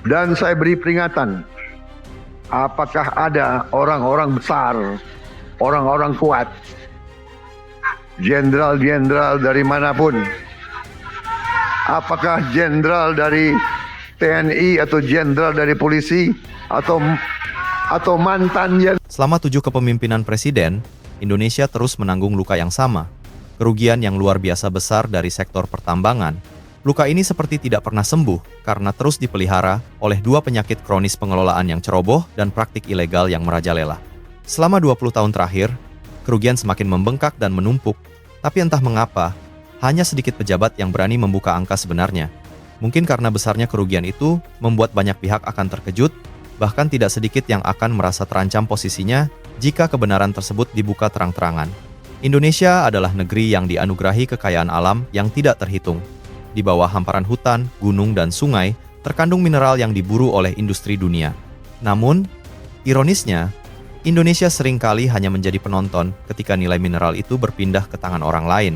Dan saya beri peringatan, apakah ada orang-orang besar, orang-orang kuat, jenderal-jenderal dari manapun, apakah jenderal dari TNI atau jenderal dari polisi atau mantan jenderal. Selama 7 kepemimpinan presiden, Indonesia terus menanggung luka yang sama, kerugian yang luar biasa besar dari sektor pertambangan. Luka ini seperti tidak pernah sembuh karena terus dipelihara oleh 2 penyakit kronis pengelolaan yang ceroboh dan praktik ilegal yang merajalela. Selama 20 tahun terakhir, kerugian semakin membengkak dan menumpuk, tapi entah mengapa, hanya sedikit pejabat yang berani membuka angka sebenarnya. Mungkin karena besarnya kerugian itu membuat banyak pihak akan terkejut, bahkan tidak sedikit yang akan merasa terancam posisinya jika kebenaran tersebut dibuka terang-terangan. Indonesia adalah negeri yang dianugerahi kekayaan alam yang tidak terhitung. Di bawah hamparan hutan, gunung, dan sungai, terkandung mineral yang diburu oleh industri dunia. Namun, ironisnya, Indonesia seringkali hanya menjadi penonton ketika nilai mineral itu berpindah ke tangan orang lain.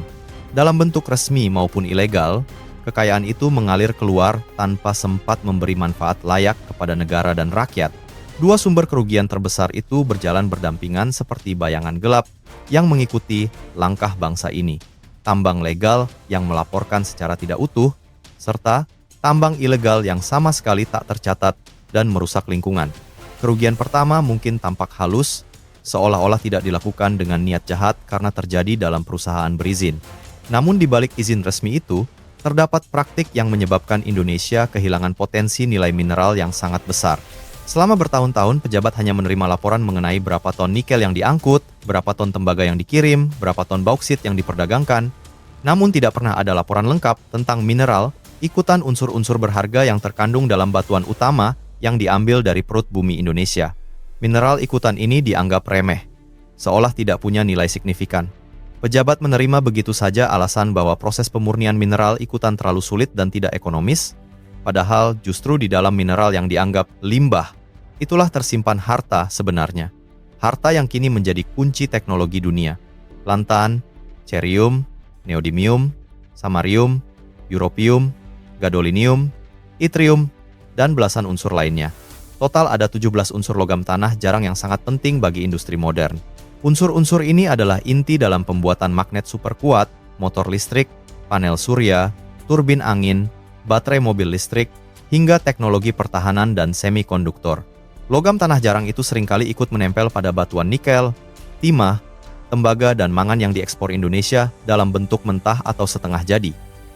Dalam bentuk resmi maupun ilegal, kekayaan itu mengalir keluar tanpa sempat memberi manfaat layak kepada negara dan rakyat. 2 sumber kerugian terbesar itu berjalan berdampingan seperti bayangan gelap yang mengikuti langkah bangsa ini. Tambang legal yang melaporkan secara tidak utuh, serta tambang ilegal yang sama sekali tak tercatat dan merusak lingkungan. Kerugian pertama mungkin tampak halus, seolah-olah tidak dilakukan dengan niat jahat karena terjadi dalam perusahaan berizin. Namun di balik izin resmi itu, terdapat praktik yang menyebabkan Indonesia kehilangan potensi nilai mineral yang sangat besar. Selama bertahun-tahun, pejabat hanya menerima laporan mengenai berapa ton nikel yang diangkut, berapa ton tembaga yang dikirim, berapa ton bauksit yang diperdagangkan. Namun tidak pernah ada laporan lengkap tentang mineral, ikutan unsur-unsur berharga yang terkandung dalam batuan utama yang diambil dari perut bumi Indonesia. Mineral ikutan ini dianggap remeh, seolah tidak punya nilai signifikan. Pejabat menerima begitu saja alasan bahwa proses pemurnian mineral ikutan terlalu sulit dan tidak ekonomis, padahal justru di dalam mineral yang dianggap limbah, itulah tersimpan harta sebenarnya. Harta yang kini menjadi kunci teknologi dunia. Lantan, cerium, neodymium, samarium, europium, gadolinium, yttrium, dan belasan unsur lainnya. Total ada 17 unsur logam tanah jarang yang sangat penting bagi industri modern. Unsur-unsur ini adalah inti dalam pembuatan magnet super kuat, motor listrik, panel surya, turbin angin, baterai mobil listrik, hingga teknologi pertahanan dan semikonduktor. Logam tanah jarang itu seringkali ikut menempel pada batuan nikel, timah, tembaga, dan mangan yang diekspor Indonesia dalam bentuk mentah atau setengah jadi.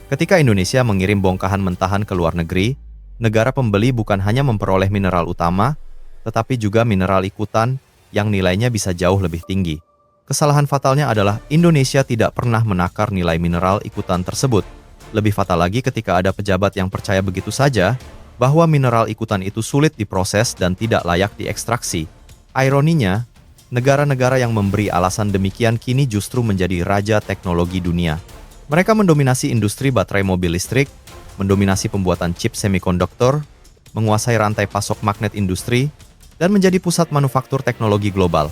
Ketika Indonesia mengirim bongkahan mentahan ke luar negeri, negara pembeli bukan hanya memperoleh mineral utama, tetapi juga mineral ikutan yang nilainya bisa jauh lebih tinggi. Kesalahan fatalnya adalah Indonesia tidak pernah menakar nilai mineral ikutan tersebut. Lebih fatal lagi ketika ada pejabat yang percaya begitu saja bahwa mineral ikutan itu sulit diproses dan tidak layak diekstraksi. Ironinya, negara-negara yang memberi alasan demikian kini justru menjadi raja teknologi dunia. Mereka mendominasi industri baterai mobil listrik, mendominasi pembuatan chip semikonduktor, menguasai rantai pasok magnet industri, dan menjadi pusat manufaktur teknologi global.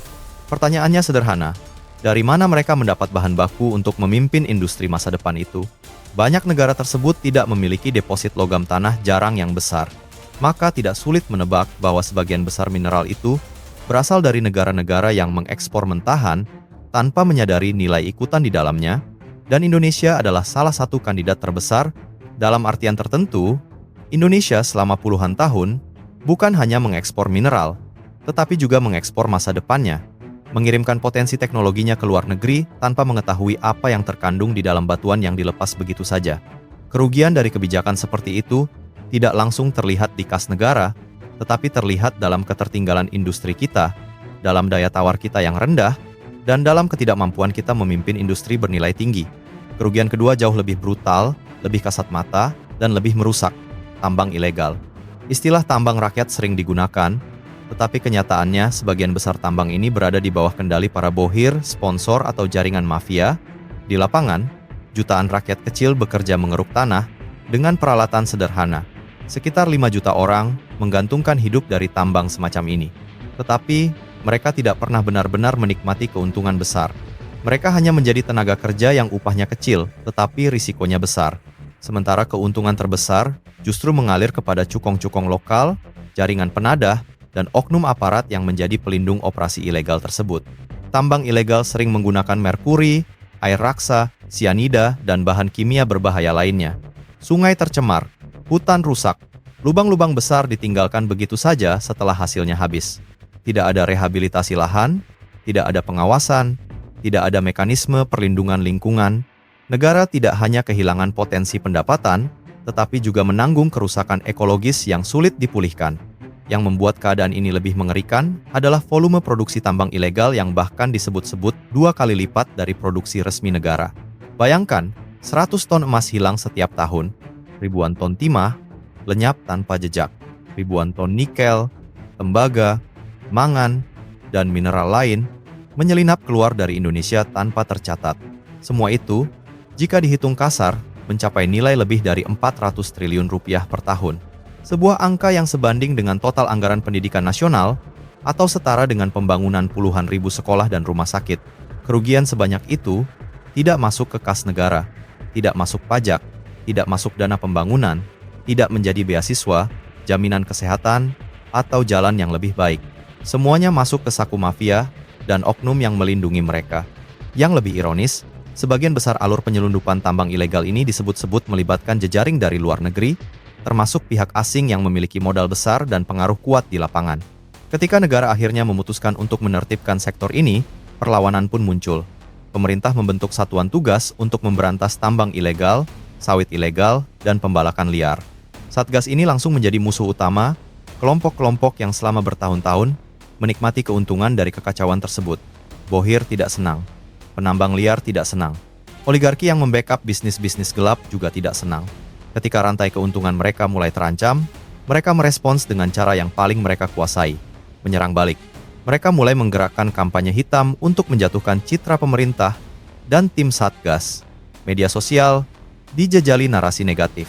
Pertanyaannya sederhana, dari mana mereka mendapat bahan baku untuk memimpin industri masa depan itu? Banyak negara tersebut tidak memiliki deposit logam tanah jarang yang besar, maka tidak sulit menebak bahwa sebagian besar mineral itu berasal dari negara-negara yang mengekspor mentahan tanpa menyadari nilai ikutan di dalamnya, dan Indonesia adalah salah satu kandidat terbesar. Dalam artian tertentu, Indonesia selama puluhan tahun bukan hanya mengekspor mineral, tetapi juga mengekspor masa depannya, mengirimkan potensi teknologinya ke luar negeri tanpa mengetahui apa yang terkandung di dalam batuan yang dilepas begitu saja. Kerugian dari kebijakan seperti itu tidak langsung terlihat di kas negara, tetapi terlihat dalam ketertinggalan industri kita, dalam daya tawar kita yang rendah, dan dalam ketidakmampuan kita memimpin industri bernilai tinggi. Kerugian kedua jauh lebih brutal, lebih kasat mata, dan lebih merusak: tambang ilegal. Istilah tambang rakyat sering digunakan, tetapi kenyataannya sebagian besar tambang ini berada di bawah kendali para bohir, sponsor, atau jaringan mafia. Di lapangan, jutaan rakyat kecil bekerja mengeruk tanah dengan peralatan sederhana. Sekitar 5 juta orang menggantungkan hidup dari tambang semacam ini. Tetapi, mereka tidak pernah benar-benar menikmati keuntungan besar. Mereka hanya menjadi tenaga kerja yang upahnya kecil, tetapi risikonya besar. Sementara keuntungan terbesar justru mengalir kepada cukong-cukong lokal, jaringan penadah, dan oknum aparat yang menjadi pelindung operasi ilegal tersebut. Tambang ilegal sering menggunakan merkuri, air raksa, sianida, dan bahan kimia berbahaya lainnya. Sungai tercemar, hutan rusak, lubang-lubang besar ditinggalkan begitu saja setelah hasilnya habis. Tidak ada rehabilitasi lahan, tidak ada pengawasan, tidak ada mekanisme perlindungan lingkungan. Negara tidak hanya kehilangan potensi pendapatan, tetapi juga menanggung kerusakan ekologis yang sulit dipulihkan. Yang membuat keadaan ini lebih mengerikan adalah volume produksi tambang ilegal yang bahkan disebut-sebut 2 kali lipat dari produksi resmi negara. Bayangkan, 100 ton emas hilang setiap tahun, ribuan ton timah lenyap tanpa jejak, ribuan ton nikel, tembaga, mangan, dan mineral lain menyelinap keluar dari Indonesia tanpa tercatat. Semua itu, jika dihitung kasar, mencapai nilai lebih dari 400 triliun rupiah per tahun. Sebuah angka yang sebanding dengan total anggaran pendidikan nasional atau setara dengan pembangunan puluhan ribu sekolah dan rumah sakit. Kerugian sebanyak itu tidak masuk ke kas negara, tidak masuk pajak, tidak masuk dana pembangunan, tidak menjadi beasiswa, jaminan kesehatan, atau jalan yang lebih baik. Semuanya masuk ke saku mafia dan oknum yang melindungi mereka. Yang lebih ironis, sebagian besar alur penyelundupan tambang ilegal ini disebut-sebut melibatkan jejaring dari luar negeri, termasuk pihak asing yang memiliki modal besar dan pengaruh kuat di lapangan. Ketika negara akhirnya memutuskan untuk menertibkan sektor ini, perlawanan pun muncul. Pemerintah membentuk satuan tugas untuk memberantas tambang ilegal, sawit ilegal, dan pembalakan liar. Satgas ini langsung menjadi musuh utama kelompok-kelompok yang selama bertahun-tahun menikmati keuntungan dari kekacauan tersebut. Bohir tidak senang, penambang liar tidak senang, oligarki yang membackup bisnis-bisnis gelap juga tidak senang. Ketika rantai keuntungan mereka mulai terancam, mereka merespons dengan cara yang paling mereka kuasai, menyerang balik. Mereka mulai menggerakkan kampanye hitam untuk menjatuhkan citra pemerintah dan tim Satgas. Media sosial dijejali narasi negatif.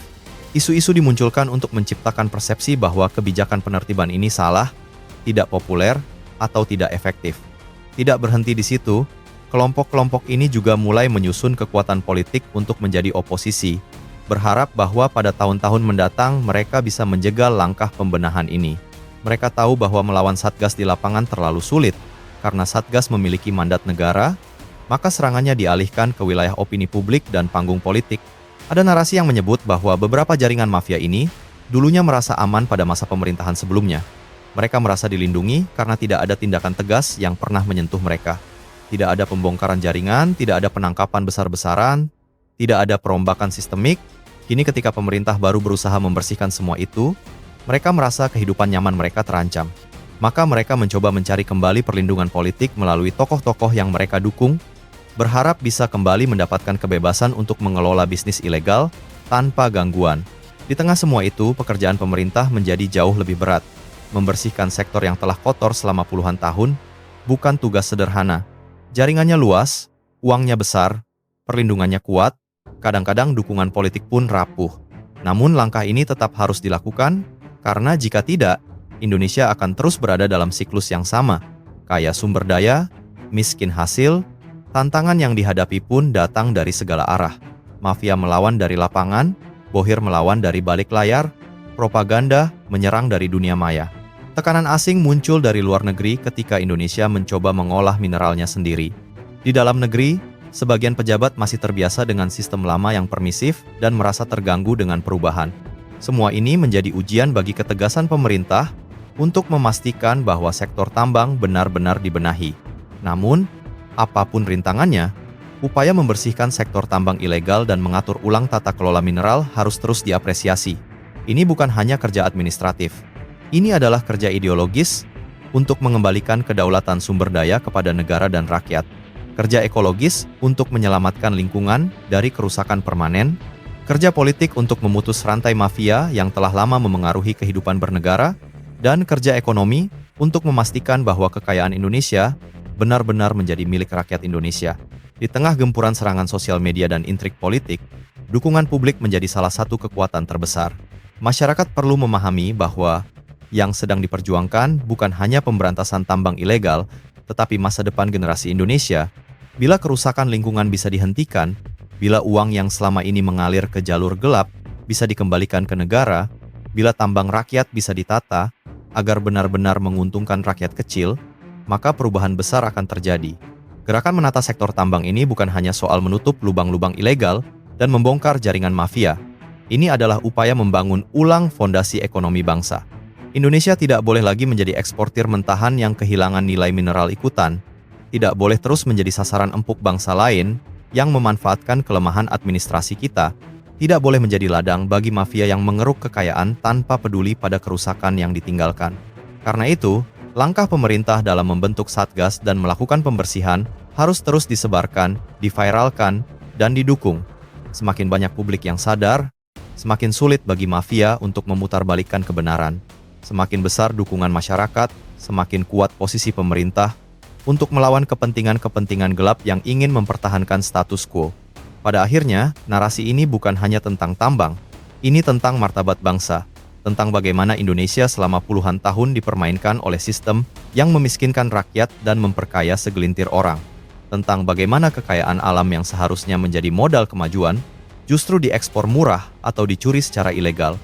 Isu-isu dimunculkan untuk menciptakan persepsi bahwa kebijakan penertiban ini salah, tidak populer, atau tidak efektif. Tidak berhenti di situ, kelompok-kelompok ini juga mulai menyusun kekuatan politik untuk menjadi oposisi, berharap bahwa pada tahun-tahun mendatang mereka bisa menjegal langkah pembenahan ini. Mereka tahu bahwa melawan Satgas di lapangan terlalu sulit, karena Satgas memiliki mandat negara, maka serangannya dialihkan ke wilayah opini publik dan panggung politik. Ada narasi yang menyebut bahwa beberapa jaringan mafia ini dulunya merasa aman pada masa pemerintahan sebelumnya. Mereka merasa dilindungi karena tidak ada tindakan tegas yang pernah menyentuh mereka. Tidak ada pembongkaran jaringan, tidak ada penangkapan besar-besaran, tidak ada perombakan sistemik. Kini ketika pemerintah baru berusaha membersihkan semua itu, mereka merasa kehidupan nyaman mereka terancam. Maka mereka mencoba mencari kembali perlindungan politik melalui tokoh-tokoh yang mereka dukung, berharap bisa kembali mendapatkan kebebasan untuk mengelola bisnis ilegal tanpa gangguan. Di tengah semua itu, pekerjaan pemerintah menjadi jauh lebih berat. Membersihkan sektor yang telah kotor selama puluhan tahun bukan tugas sederhana. Jaringannya luas, uangnya besar, perlindungannya kuat, kadang-kadang dukungan politik pun rapuh. Namun langkah ini tetap harus dilakukan, karena jika tidak, Indonesia akan terus berada dalam siklus yang sama. Kaya sumber daya, miskin hasil, tantangan yang dihadapi pun datang dari segala arah. Mafia melawan dari lapangan, bohir melawan dari balik layar, propaganda menyerang dari dunia maya. Tekanan asing muncul dari luar negeri ketika Indonesia mencoba mengolah mineralnya sendiri. Di dalam negeri, sebagian pejabat masih terbiasa dengan sistem lama yang permisif dan merasa terganggu dengan perubahan. Semua ini menjadi ujian bagi ketegasan pemerintah untuk memastikan bahwa sektor tambang benar-benar dibenahi. Namun, apapun rintangannya, upaya membersihkan sektor tambang ilegal dan mengatur ulang tata kelola mineral harus terus diapresiasi. Ini bukan hanya kerja administratif. Ini adalah kerja ideologis untuk mengembalikan kedaulatan sumber daya kepada negara dan rakyat. Kerja ekologis untuk menyelamatkan lingkungan dari kerusakan permanen, kerja politik untuk memutus rantai mafia yang telah lama memengaruhi kehidupan bernegara, dan kerja ekonomi untuk memastikan bahwa kekayaan Indonesia benar-benar menjadi milik rakyat Indonesia. Di tengah gempuran serangan sosial media dan intrik politik, dukungan publik menjadi salah satu kekuatan terbesar. Masyarakat perlu memahami bahwa yang sedang diperjuangkan bukan hanya pemberantasan tambang ilegal, tetapi masa depan generasi Indonesia. Bila kerusakan lingkungan bisa dihentikan, bila uang yang selama ini mengalir ke jalur gelap bisa dikembalikan ke negara, bila tambang rakyat bisa ditata agar benar-benar menguntungkan rakyat kecil, maka perubahan besar akan terjadi. Gerakan menata sektor tambang ini bukan hanya soal menutup lubang-lubang ilegal dan membongkar jaringan mafia. Ini adalah upaya membangun ulang fondasi ekonomi bangsa. Indonesia tidak boleh lagi menjadi eksportir mentahan yang kehilangan nilai mineral ikutan, tidak boleh terus menjadi sasaran empuk bangsa lain yang memanfaatkan kelemahan administrasi kita, tidak boleh menjadi ladang bagi mafia yang mengeruk kekayaan tanpa peduli pada kerusakan yang ditinggalkan. Karena itu, langkah pemerintah dalam membentuk Satgas dan melakukan pembersihan harus terus disebarkan, diviralkan, dan didukung. Semakin banyak publik yang sadar, semakin sulit bagi mafia untuk memutarbalikkan kebenaran. Semakin besar dukungan masyarakat, semakin kuat posisi pemerintah untuk melawan kepentingan-kepentingan gelap yang ingin mempertahankan status quo. Pada akhirnya, narasi ini bukan hanya tentang tambang, ini tentang martabat bangsa, tentang bagaimana Indonesia selama puluhan tahun dipermainkan oleh sistem yang memiskinkan rakyat dan memperkaya segelintir orang, tentang bagaimana kekayaan alam yang seharusnya menjadi modal kemajuan, justru diekspor murah atau dicuri secara ilegal,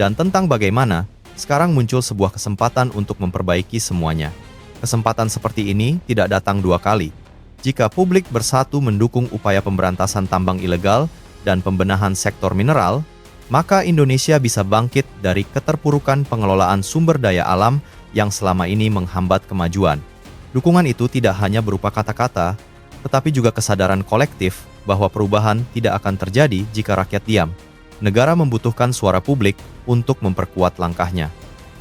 dan tentang bagaimana sekarang muncul sebuah kesempatan untuk memperbaiki semuanya. Kesempatan seperti ini tidak datang dua kali. Jika publik bersatu mendukung upaya pemberantasan tambang ilegal dan pembenahan sektor mineral, maka Indonesia bisa bangkit dari keterpurukan pengelolaan sumber daya alam yang selama ini menghambat kemajuan. Dukungan itu tidak hanya berupa kata-kata, tetapi juga kesadaran kolektif bahwa perubahan tidak akan terjadi jika rakyat diam. Negara membutuhkan suara publik untuk memperkuat langkahnya.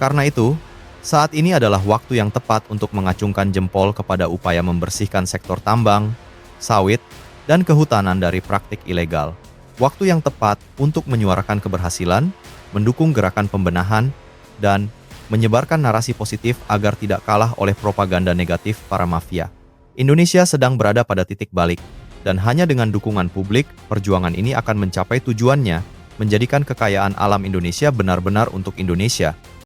Karena itu, saat ini adalah waktu yang tepat untuk mengacungkan jempol kepada upaya membersihkan sektor tambang, sawit, dan kehutanan dari praktik ilegal. Waktu yang tepat untuk menyuarakan keberhasilan, mendukung gerakan pembenahan, dan menyebarkan narasi positif agar tidak kalah oleh propaganda negatif para mafia. Indonesia sedang berada pada titik balik, dan hanya dengan dukungan publik, perjuangan ini akan mencapai tujuannya, menjadikan kekayaan alam Indonesia benar-benar untuk Indonesia,